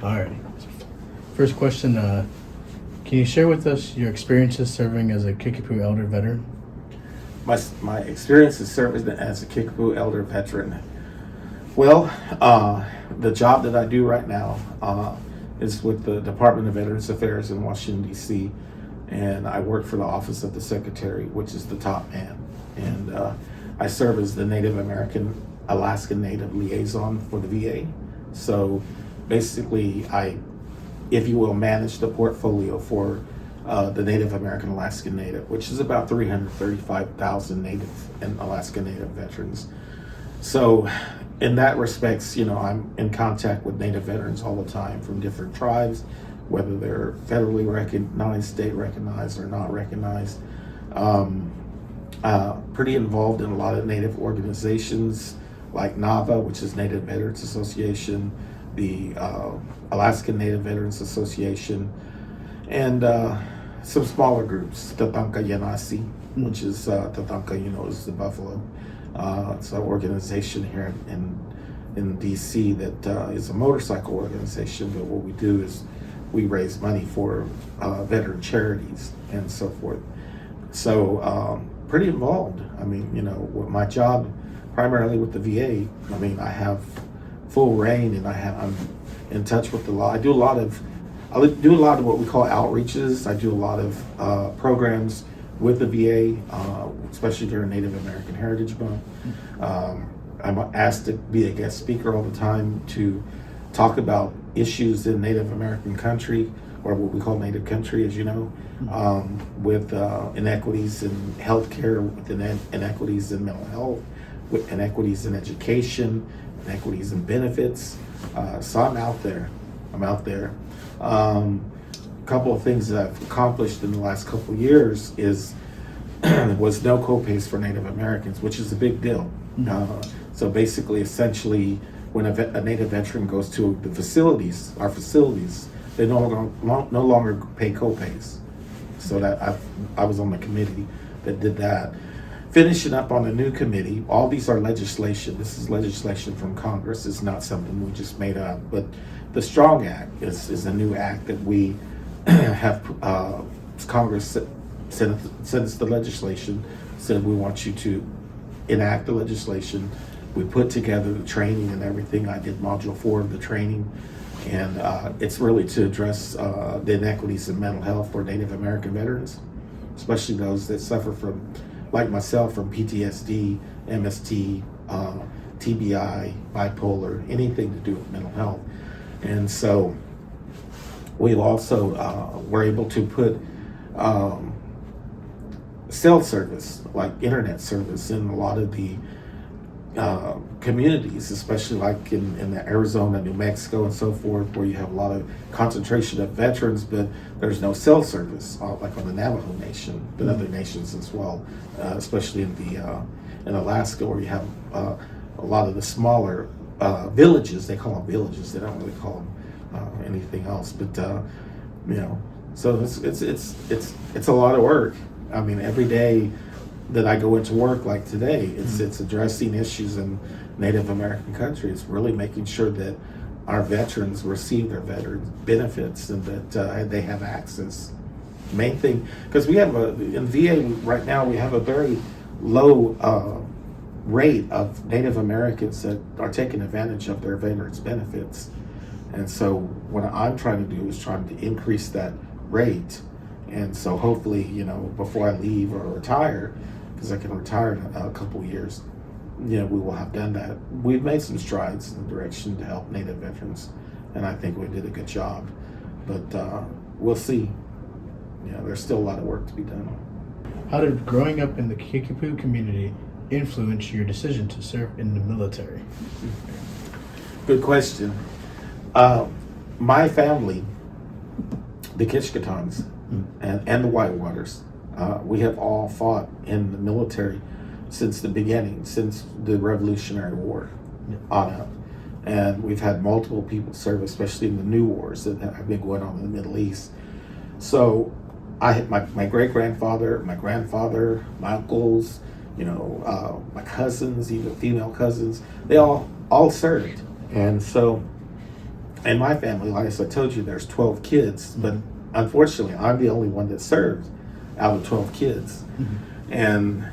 All right. First question, can you share with us your experiences serving as a Kickapoo Elder veteran? My experience is serving as a Kickapoo Elder veteran. Well, the job that I do right now is with the Department of Veterans Affairs in Washington, D.C., and I work for the Office of the Secretary, which is the top man. And I serve as the Native American Alaskan Native Liaison for the VA. So basically, I, if you will, manage the portfolio for the Native American Alaskan Native, which is about 335,000 Native and Alaska Native veterans. So in that respects, I'm in contact with Native veterans all the time from different tribes, whether they're federally recognized, state recognized, or not recognized. Pretty involved in a lot of Native organizations like NAVA, which is Native Veterans Association, the Alaskan Native Veterans Association, and some smaller groups, Tatanka Yanasi, which is Tatanka, is the buffalo. It's an organization here in DC that is a motorcycle organization, but what we do is we raise money for veteran charities and so forth. So pretty involved. I mean, with my job primarily with the VA, I have full reign, and I'm in touch with the law. I do a lot of what we call outreaches. I do a lot of programs with the VA, especially during Native American Heritage Month. I'm asked to be a guest speaker all the time to talk about issues in Native American country, or what we call Native country, as you know, with inequities in healthcare, with inequities in mental health, with inequities in education, inequities in benefits. So I'm out there. A couple of things that I've accomplished in the last couple of years was no co-pays for Native Americans, which is a big deal. So basically, essentially, when a Native veteran goes to the facilities, our facilities, they no longer pay co-pays. So that I was on the committee that did that. Finishing up on a new committee. All these are legislation. This is legislation from Congress. It's not something we just made up. But the Strong Act is a new act that we have. Congress sent us the legislation, said we want you to enact the legislation. We put together the training and everything. I did module 4 of the training, and it's really to address the inequities in mental health for Native American veterans, especially those that suffer from, like myself, from PTSD, MST, TBI, bipolar, anything to do with mental health. And so we also were able to put cell service, like internet service, in a lot of the communities, especially like in the Arizona, New Mexico, and so forth, where you have a lot of concentration of veterans, but there's no cell service, like on the Navajo Nation, but other nations as well, especially in Alaska, where you have a lot of the smaller villages. They call them villages. They don't really call them anything else. But so it's a lot of work. Every day that I go into work, like today, it's addressing issues in Native American country. It's really making sure that our veterans receive their veteran benefits and that they have access. Main thing, because we have in VA right now, we have a very low rate of Native Americans that are taking advantage of their veterans benefits. And so what I'm trying to do is trying to increase that rate. And so hopefully, before I leave or retire, because I can retire in a couple of years, we will have done that. We've made some strides in the direction to help Native veterans, and I think we did a good job. But we'll see. There's still a lot of work to be done. How did growing up in the Kickapoo community influence your decision to serve in the military? Good question. My family, the Kishkatons and the Whitewaters, we have all fought in the military since the beginning, since the Revolutionary War on up. And we've had multiple people serve, especially in the new wars that have been going on in the Middle East. So I had my great-grandfather, my grandfather, my uncles, my cousins, even female cousins, they all served. And so in my family, like I told you, there's 12 kids, but unfortunately, I'm the only one that served out of 12 kids. And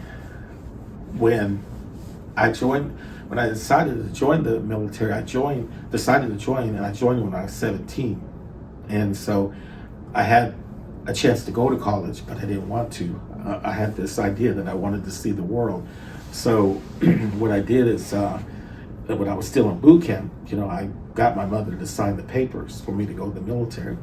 when when I decided to join the military, decided to join, and I joined when I was 17. And so I had a chance to go to college, but I didn't want to. I had this idea that I wanted to see the world. So what I did is, when I was still in boot camp, I got my mother to sign the papers for me to go to the military.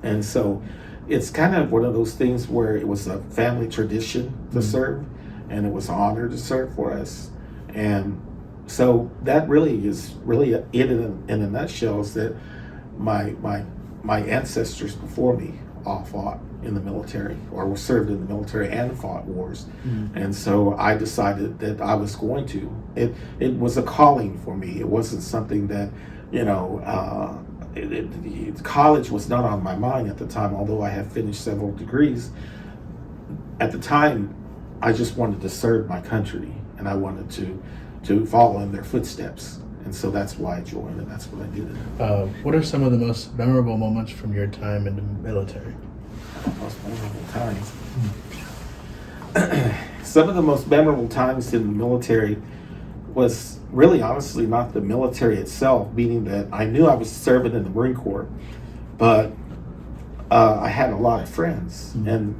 And so it's kind of one of those things where it was a family tradition to serve, and it was an honor to serve for us. And so that really is it in a nutshell, is that my ancestors before me all fought in the military, or were served in the military and fought wars. And so I decided that I was going to. It was a calling for me. It wasn't something that, college was not on my mind at the time, although I had finished several degrees. At the time, I just wanted to serve my country, and I wanted to follow in their footsteps. And so that's why I joined, and that's what I did. What are some of the most memorable moments from your time in the military? Most memorable times. Some of the most memorable times in the military was really honestly not the military itself, meaning that I knew I was serving in the Marine Corps, but I had a lot of friends. And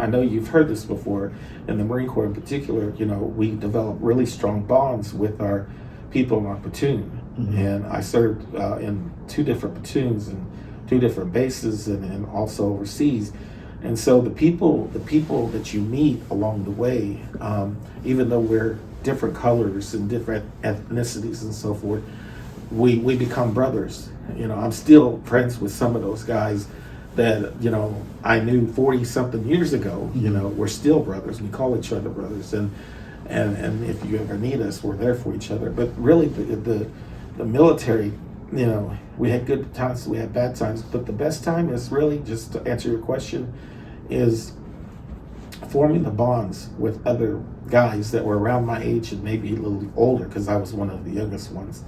I know you've heard this before. In the Marine Corps in particular, we developed really strong bonds with our people in our platoon. And I served in 2 different platoons and 2 different bases, and also overseas. And so the people that you meet along the way, even though we're different colors and different ethnicities and so forth, we become brothers. I'm still friends with some of those guys that I knew 40 something years ago. We're still brothers. We call each other brothers, and if you ever need us, we're there for each other. But really, the military, we had good times, we had bad times, but the best time is really, just to answer your question, is forming the bonds with other guys that were around my age and maybe a little older, because I was one of the youngest ones.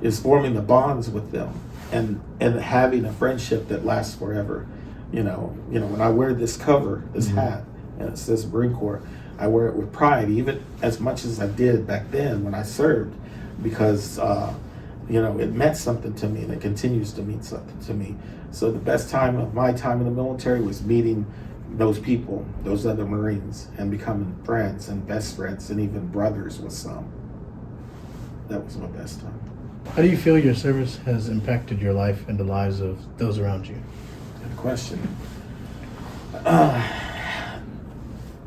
Is forming the bonds with them, and having a friendship that lasts forever. When I wear this cover, this hat, and it says Marine Corps, I wear it with pride, even as much as I did back then when I served, because it meant something to me, and it continues to mean something to me. So the best time of my time in the military was meeting those people, those other Marines, and becoming friends and best friends and even brothers with some. That was my best time. How do you feel your service has impacted your life and the lives of those around you? Good question.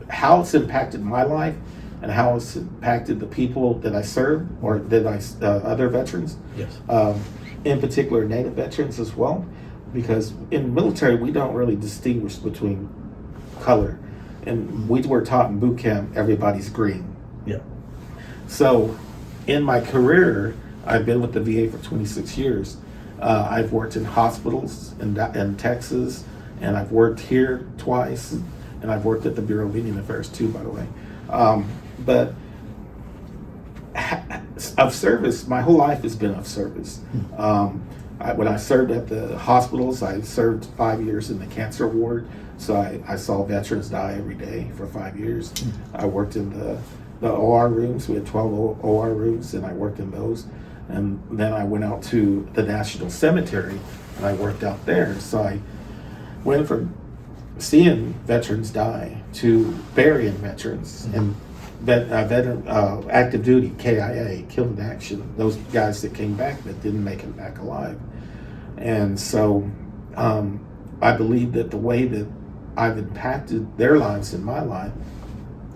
How it's impacted my life and how it's impacted the people that I serve, or that other veterans. Yes. In particular, Native veterans as well, because in the military we don't really distinguish between color, and we were taught in boot camp everybody's green. Yeah. So, in my career, I've been with the VA for 26 years. I've worked in hospitals in Texas, and I've worked here twice, and I've worked at the Bureau of Indian Affairs too, by the way. But of service, my whole life has been of service. When I served at the hospitals, I served 5 years in the cancer ward, so I saw veterans die every day for 5 years. I worked in the OR rooms. We had 12 OR rooms, and I worked in those. And then I went out to the National Cemetery, and I worked out there. So I went from seeing veterans die to burying veterans, and veteran active duty, KIA, killed in action, those guys that came back that didn't make it back alive. And so I believe that the way that I've impacted their lives and my life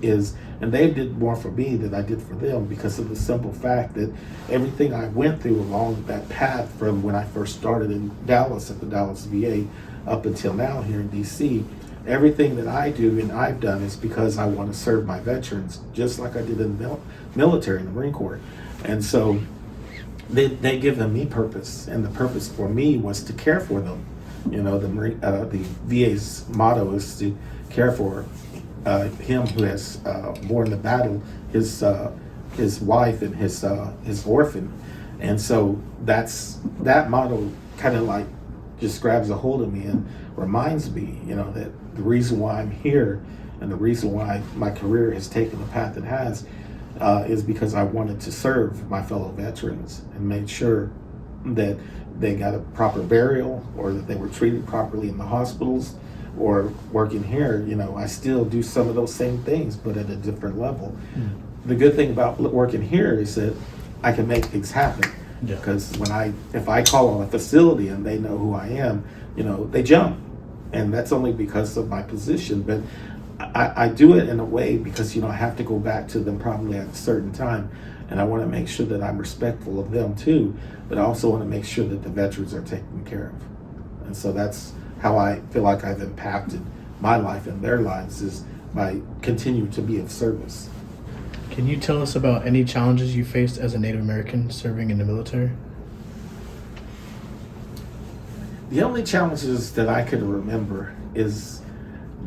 is, and they did more for me than I did for them, because of the simple fact that everything I went through along that path, from when I first started in Dallas at the Dallas VA up until now here in DC, everything that I do and I've done is because I want to serve my veterans, just like I did in the military, in the Marine Corps. And so they given me purpose, and the purpose for me was to care for them. The VA's motto is to care for him who has borne the battle, his wife and his orphan. And so that motto kind of like just grabs a hold of me and reminds me, that the reason why I'm here and the reason why my career has taken the path it has is because I wanted to serve my fellow veterans and make sure that they got a proper burial or that they were treated properly in the hospitals. Or working here, I still do some of those same things, but at a different level. The good thing about working here is that I can make things happen. Yeah. Because if I call on a facility and they know who I am, they jump, and that's only because of my position. But I do it in a way because I have to go back to them probably at a certain time, and I want to make sure that I'm respectful of them too. But I also want to make sure that the veterans are taken care of, and so that's how I feel like I've impacted my life and their lives, is by continuing to be of service. Can you tell us about any challenges you faced as a Native American serving in the military? The only challenges that I can remember is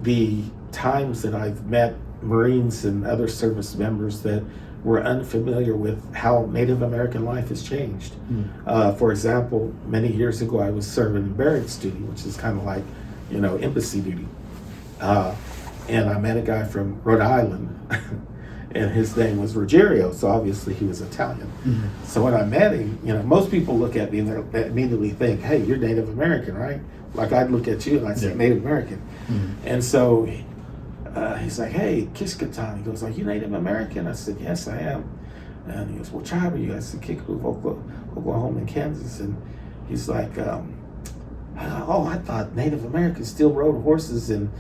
the times that I've met Marines and other service members that were unfamiliar with how Native American life has changed. For example, many years ago, I was serving in barracks duty, which is kind of like, embassy duty. And I met a guy from Rhode Island, and his name was Ruggiero, so obviously he was Italian. So when I met him, most people look at me and they immediately think, hey, you're Native American, right? Like I'd look at you and I'd say Native American. And so he's like, hey, Kiskatan. He goes, are you Native American? I said, yes, I am. And he goes, what tribe are you? I said, Kickapoo, Oklahoma and Kansas. And he's like, oh, I thought Native Americans still rode horses and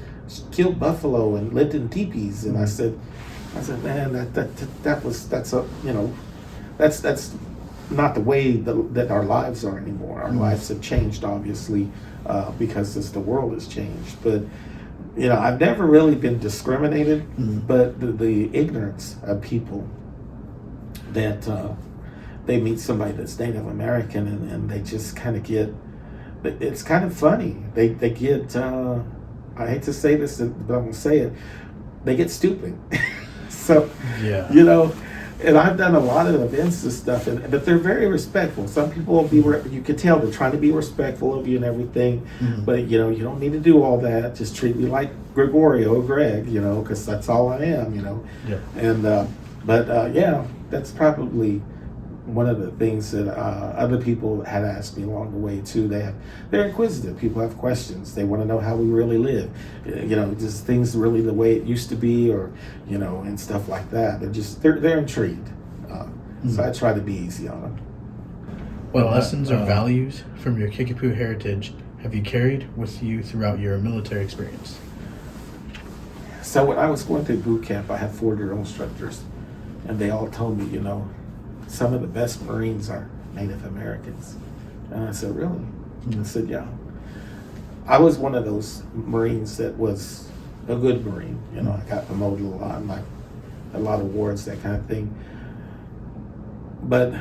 killed buffalo and lived in teepees. And I said, man, that's not the way that our lives are anymore. Our lives have changed, obviously, because as the world has changed. But I've never really been discriminated, but the ignorance of people that they meet somebody that's Native American and they just kind of get, it's kind of funny. They get, I hate to say this, but I'm going to say it, they get stupid. So, and I've done a lot of events and stuff, but they're very respectful. Some people will be, you can tell they're trying to be respectful of you and everything, but you don't need to do all that. Just treat me like Gregorio, Greg, because that's all I am, Yeah. And, that's probably one of the things that other people had asked me along the way too. They're inquisitive. People have questions. They want to know how we really live. Just things really the way it used to be, or and stuff like that. They're intrigued. So I try to be easy on them. What lessons or values from your Kickapoo heritage have you carried with you throughout your military experience? So when I was going through boot camp, I had 4 drill instructors, and they all told me, some of the best Marines are Native Americans. And I said, really? I said, yeah. I was one of those Marines that was a good Marine. I got promoted a lot, and I had a lot of awards, that kind of thing. But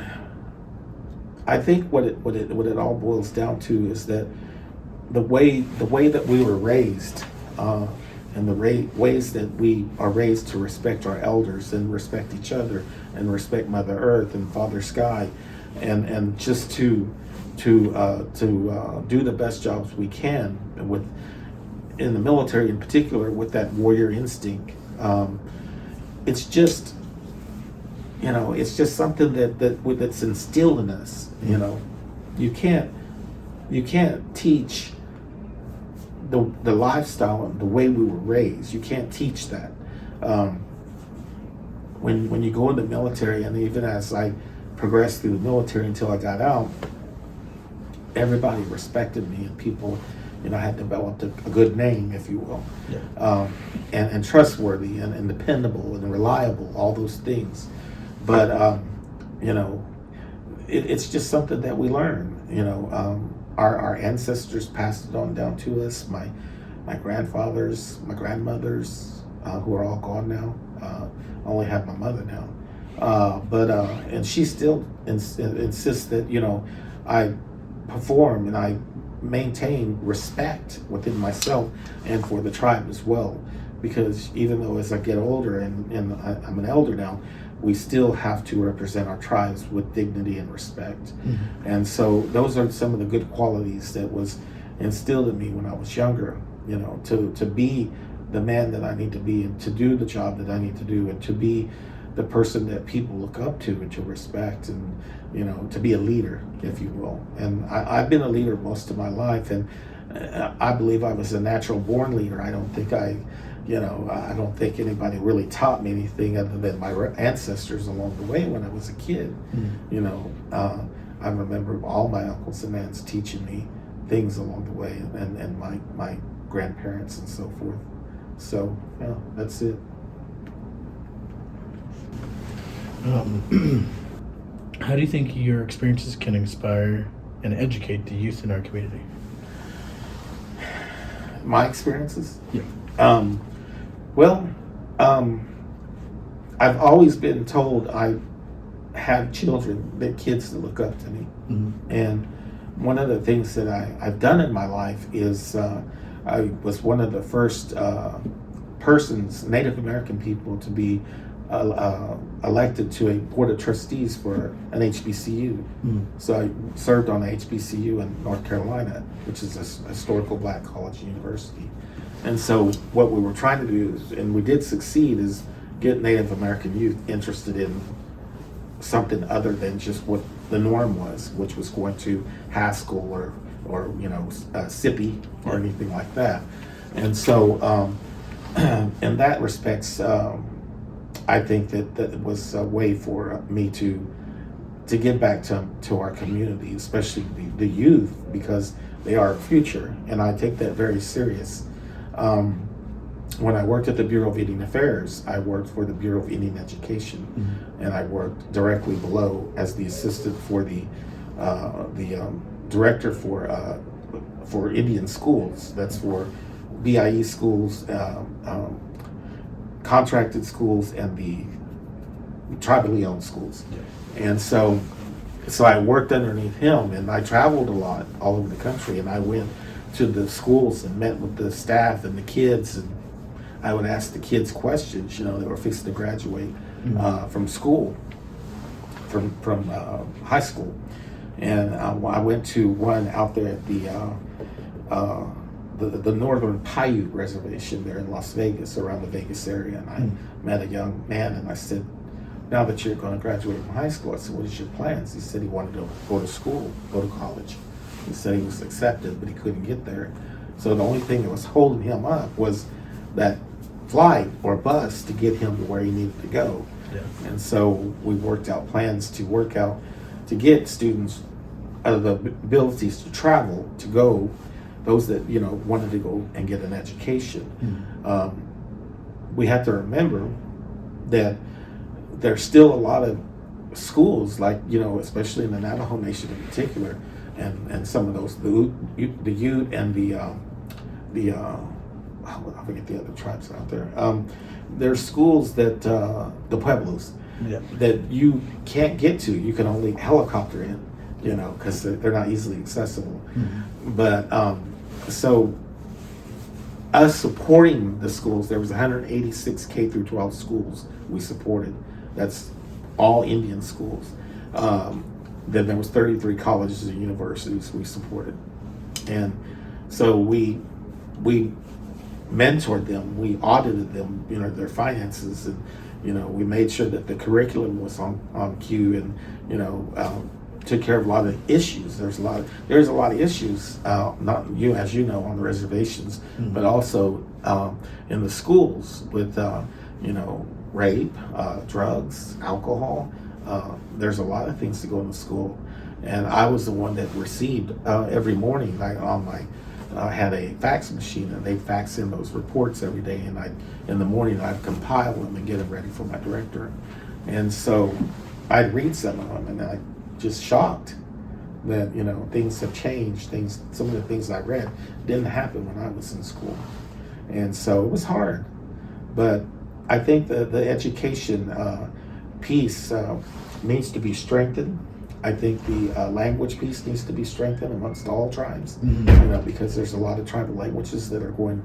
I think what it all boils down to is that the way that we were raised, and the ways that we are raised to respect our elders and respect each other and respect Mother Earth and Father Sky, and just to do the best jobs we can in the military in particular, with that warrior instinct. It's just something that's instilled in us. You can't teach the lifestyle and the way we were raised. You can't teach that. When you go in the military, and even as I progressed through the military until I got out, everybody respected me, and people, I had developed a good name, if you will, and trustworthy and dependable and reliable, all those things. But it's just something that we learn. Our ancestors passed it on down to us. My grandfathers, my grandmothers, who are all gone now. I only have my mother now, and she still insists that I perform and I maintain respect within myself and for the tribe as well. Because even though as I get older and I'm an elder now, we still have to represent our tribes with dignity and respect. And so those are some of the good qualities that was instilled in me when I was younger, you know, to be the man that I need to be, and to do the job that I need to do, and to be the person that people look up to and to respect, and, you know, to be a leader, if you will. And I've been a leader most of my life, and I believe I was a natural born leader. I don't think I don't think anybody really taught me anything other than my ancestors along the way when I was a kid. You know, I remember all my uncles and aunts teaching me things along the way, and my grandparents and so forth. So, yeah, that's it. How do you think your experiences can inspire and educate the youth in our community? My experiences? Yeah. I've always been told I have kids that look up to me. And one of the things that I've done in my life is I was one of the first Native American people to be elected to a board of trustees for an HBCU. So I served on a HBCU in North Carolina, which is a historical black college university. And so what we were trying to do is, and we did succeed, is get Native American youth interested in something other than just what the norm was, which was going to Haskell or you know, SIPI or anything like that. And so in that respects, I think that was a way for me to give back to our community, especially the youth, because they are our future, and I take that very serious. When I worked at the Bureau of Indian Affairs, I worked for the Bureau of Indian Education, and I worked directly below as the assistant for the director for Indian schools. That's for BIE schools, contracted schools, and the tribally owned schools. And so I worked underneath him, and I traveled a lot all over the country, and I went to the schools and met with the staff and the kids, and I would ask the kids questions. You know, they were fixing to graduate from school, from high school, and I went to one out there at the Northern Paiute Reservation there in Las Vegas, around the Vegas area, and I met a young man, and I said, "Now that you're going to graduate from high school," I said, "what is your plans?" He said he wanted to go to school, go to college. He said he was accepted, but he couldn't get there. So the only thing that was holding him up was that flight or bus to get him to where he needed to go. And so we worked out plans to get students the abilities to travel, to go, those that, you know, wanted to go and get an education. We have to remember that there's still a lot of schools, like, you know, especially in the Navajo Nation in particular, and some of those, the Ute and I forget the other tribes out there. There's schools that the Pueblos that you can't get to. You can only helicopter in, you know, because they're not easily accessible. But so us supporting the schools, there was 186 K through 12 schools we supported. That's all Indian schools. Then there was 33 colleges and universities we supported, and so we mentored them, we audited them, you know, their finances, and, you know, we made sure that the curriculum was on cue, and, you know, took care of a lot of issues. There's a lot of issues, not as you know, on the reservations, but also in the schools with you know, rape, drugs, alcohol. There's a lot of things to go into school, and I was the one that received every morning. I had a fax machine, and they fax in those reports every day, and in the morning I'd compile them and get them ready for my director. And so I'd read some of them, and I just shocked that, you know, things have changed. Some of the things I read didn't happen when I was in school, and so it was hard. But I think the education piece needs to be strengthened. I think the language piece needs to be strengthened amongst all tribes, you know, because there's a lot of tribal languages that are going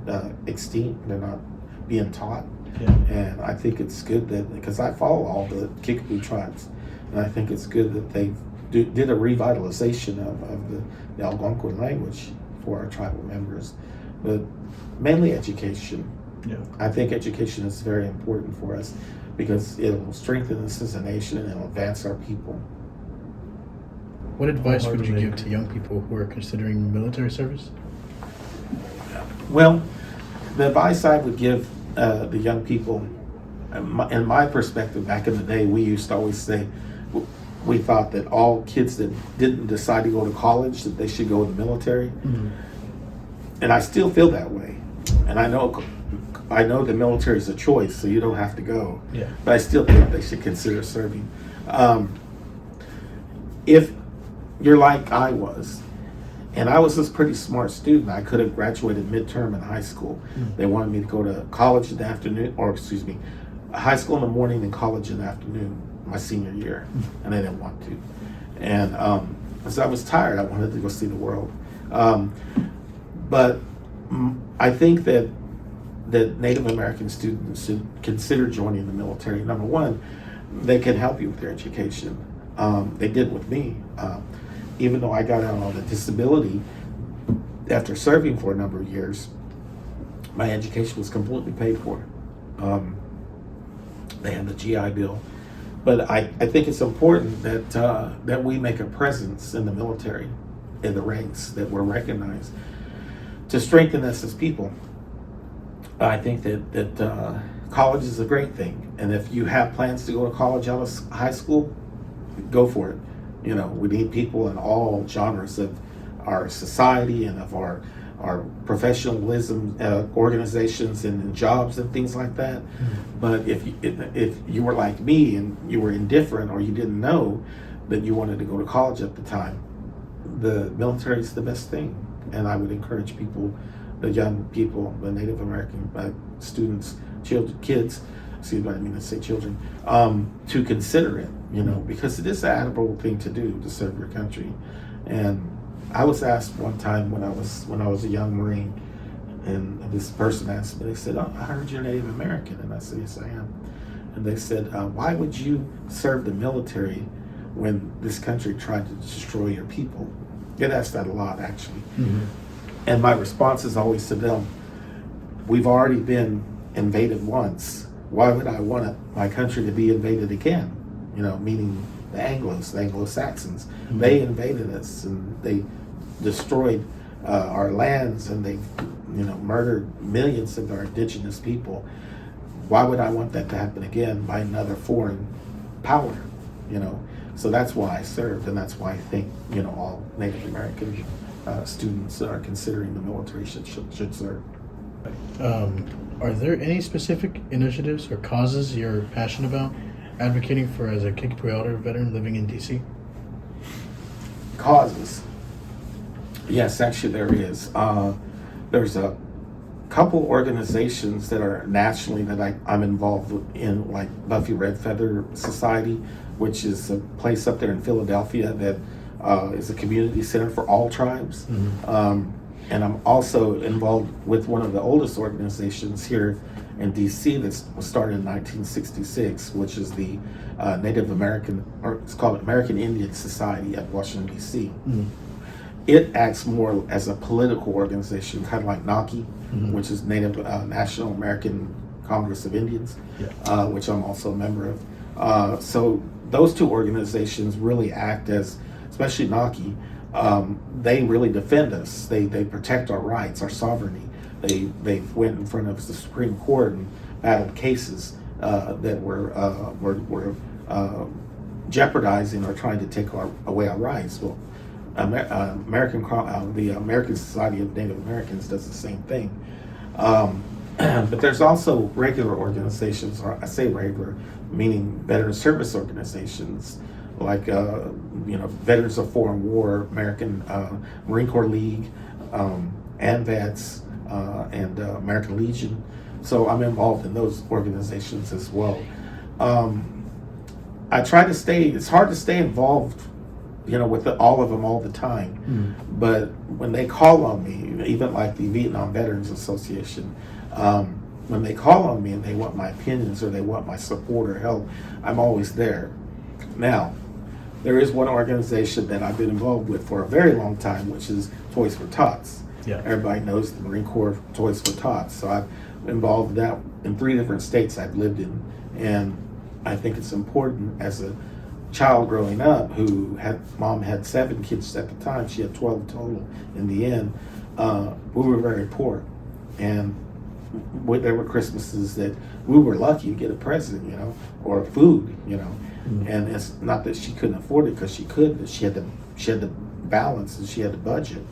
extinct. They're not being taught. Yeah. And I think it's good that, because I follow all the Kickapoo tribes, and I think it's good that they did a revitalization of the Algonquin language for our tribal members, but mainly education. Yeah. I think education is very important for us because it will strengthen us as a nation and it will advance our people. What advice would you give to young people who are considering military service? Well, the advice I would give the young people, in my perspective, back in the day, we used to always say, we thought that all kids that didn't decide to go to college, that they should go in the military. Mm-hmm. And I still feel that way. And I know the military is a choice, so you don't have to go. Yeah. But I still think they should consider serving. If you're like I was, and I was this pretty smart student, I could have graduated midterm in high school. Mm. They They wanted me to go to college in the afternoon, or excuse me, high school in the morning and college in the afternoon, my senior year, and I didn't want to. And so I was tired. I wanted to go see the world. But I think that Native American students should consider joining the military. Number one, they can help you with their education. They did with me. Even though I got out on a disability after serving for a number of years, my education was completely paid for. They had the GI Bill. But I think it's important that we make a presence in the military, in the ranks, that we're recognized, to strengthen us as people. I think that college is a great thing, and if you have plans to go to college out of high school, go for it. You know, we need people in all genres of our society and of our professionalism organizations and jobs and things like that. Mm-hmm. But if you were like me and you were indifferent or you didn't know that you wanted to go to college at the time, the military is the best thing. And I would encourage people, the young people, the Native American students, kids, excuse me, I didn't mean to say children, to consider it, you know, because it is an admirable thing to do, to serve your country. And I was asked one time when I was a young Marine, and this person asked me, they said, "Oh, I heard you're Native American." And I said, "Yes, I am." And they said, "Why would you serve the military when this country tried to destroy your people?" Get asked that a lot, actually. Mm-hmm. And my response is always to them, we've already been invaded once. Why would I want my country to be invaded again? You know, meaning the Anglo-Saxons. Mm-hmm. They invaded us and they destroyed our lands, and they, you know, murdered millions of our indigenous people. Why would I want that to happen again by another foreign power? You know, so that's why I served, and that's why I think, you know, all Native American students that are considering the military should serve. Are there any specific initiatives or causes you're passionate about advocating for as a Kickapoo Elder veteran living in DC? Causes? Yes, actually there is. There's a couple organizations that are nationally that I'm involved in, like Buffy Red Feather Society, which is a place up there in Philadelphia that is a community center for all tribes. Mm-hmm. And I'm also involved with one of the oldest organizations here in DC that was started in 1966, which is the Native American, or it's called American Indian Society at Washington, D.C. Mm-hmm. It acts more as a political organization, kind of like NACI, mm-hmm. which is Native National American Congress of Indians, yeah. Which I'm also a member of. So those two organizations really act as, especially NACI, they really defend us. They protect our rights, our sovereignty. They went in front of the Supreme Court and battled cases that were jeopardizing or trying to take away our rights. Well, the American Society of Native Americans does the same thing. But there's also regular organizations, or I say regular, meaning veteran service organizations, like Veterans of Foreign War, American Marine Corps League, ANVETS, and American Legion. So I'm involved in those organizations as well. I try to stay. It's hard to stay involved, with all of them all the time. Mm. But when they call on me, even like the Vietnam Veterans Association, when they call on me and they want my opinions or they want my support or help, I'm always there. Now, there is one organization that I've been involved with for a very long time, which is Toys for Tots. Yeah. Everybody knows the Marine Corps Toys for Tots. So I've been involved in that in 3 different states I've lived in. And I think it's important as a child growing up mom had 7 kids at the time. She had 12 total in the end. We were very poor. And there were Christmases that we were lucky to get a present, or food, And it's not that she couldn't afford it, because she could. She had the balance and she had the budget.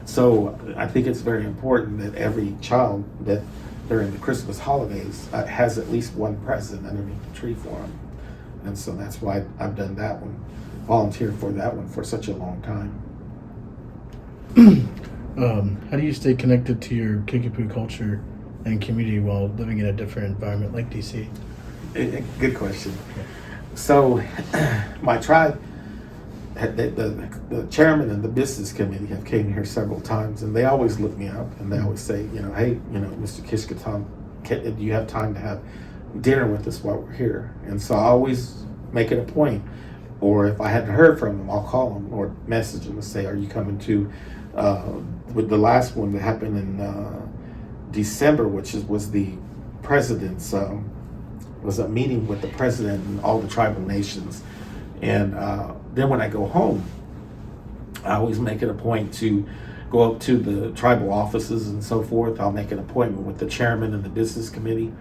So I think it's very important that every child that during the Christmas holidays has at least one present underneath the tree for them. And so that's why I've done that one, volunteered for that one for such a long time. How do you stay connected to your Kickapoo culture and community while living in a different environment like DC? Good question. So my tribe, the chairman and the business committee have came here several times, and they always look me up and they always say, hey, Mr. Kishkatam, do you have time to have dinner with us while we're here? And so I always make it a point, or if I hadn't heard from them, I'll call them or message them and say, are you coming to, with the last one that happened in December, which was the president's, was a meeting with the president and all the tribal nations. And then when I go home, I always make it a point to go up to the tribal offices and so forth. I'll make an appointment with the chairman and the business committee,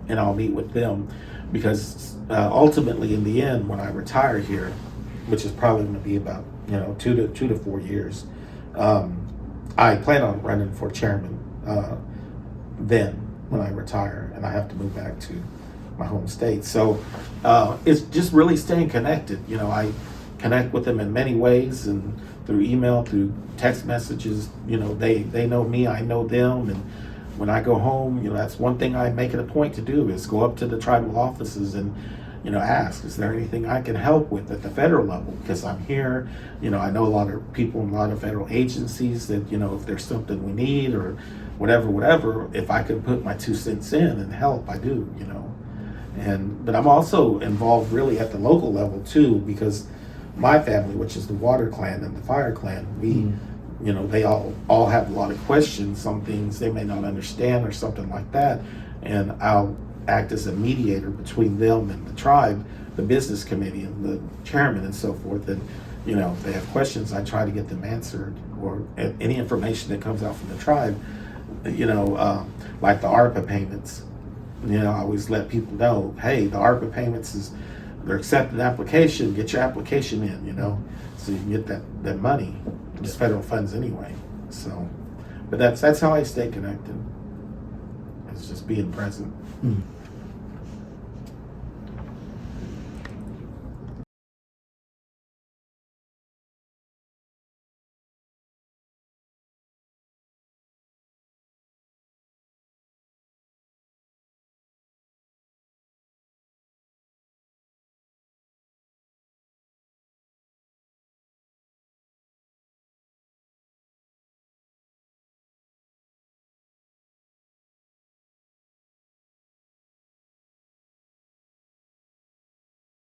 and I'll meet with them, because ultimately in the end, when I retire here, which is probably going to be about 2 to 4 years, I plan on running for chairman then when I retire and I have to move back to my home state. So it's just really staying connected. I connect with them in many ways, and through email, through text messages. They know me, I know them, and when I go home, that's one thing I make it a point to do, is go up to the tribal offices and ask, is there anything I can help with at the federal level? Because I'm here, I know a lot of people in a lot of federal agencies that, if there's something we need or whatever, if I can put my 2 cents in and help, I do, But I'm also involved really at the local level too, because my family, which is the Water Clan and the Fire Clan, we, they all have a lot of questions, some things they may not understand or something like that, and I'll act as a mediator between them and the tribe, the business committee and the chairman and so forth. And if they have questions, I try to get them answered, or any information that comes out from the tribe, like the ARPA payments. I always let people know, hey, the ARPA payments they're accepting the application, get your application in, so you can get that money. It's federal funds anyway. So, but that's how I stay connected. It's just being present.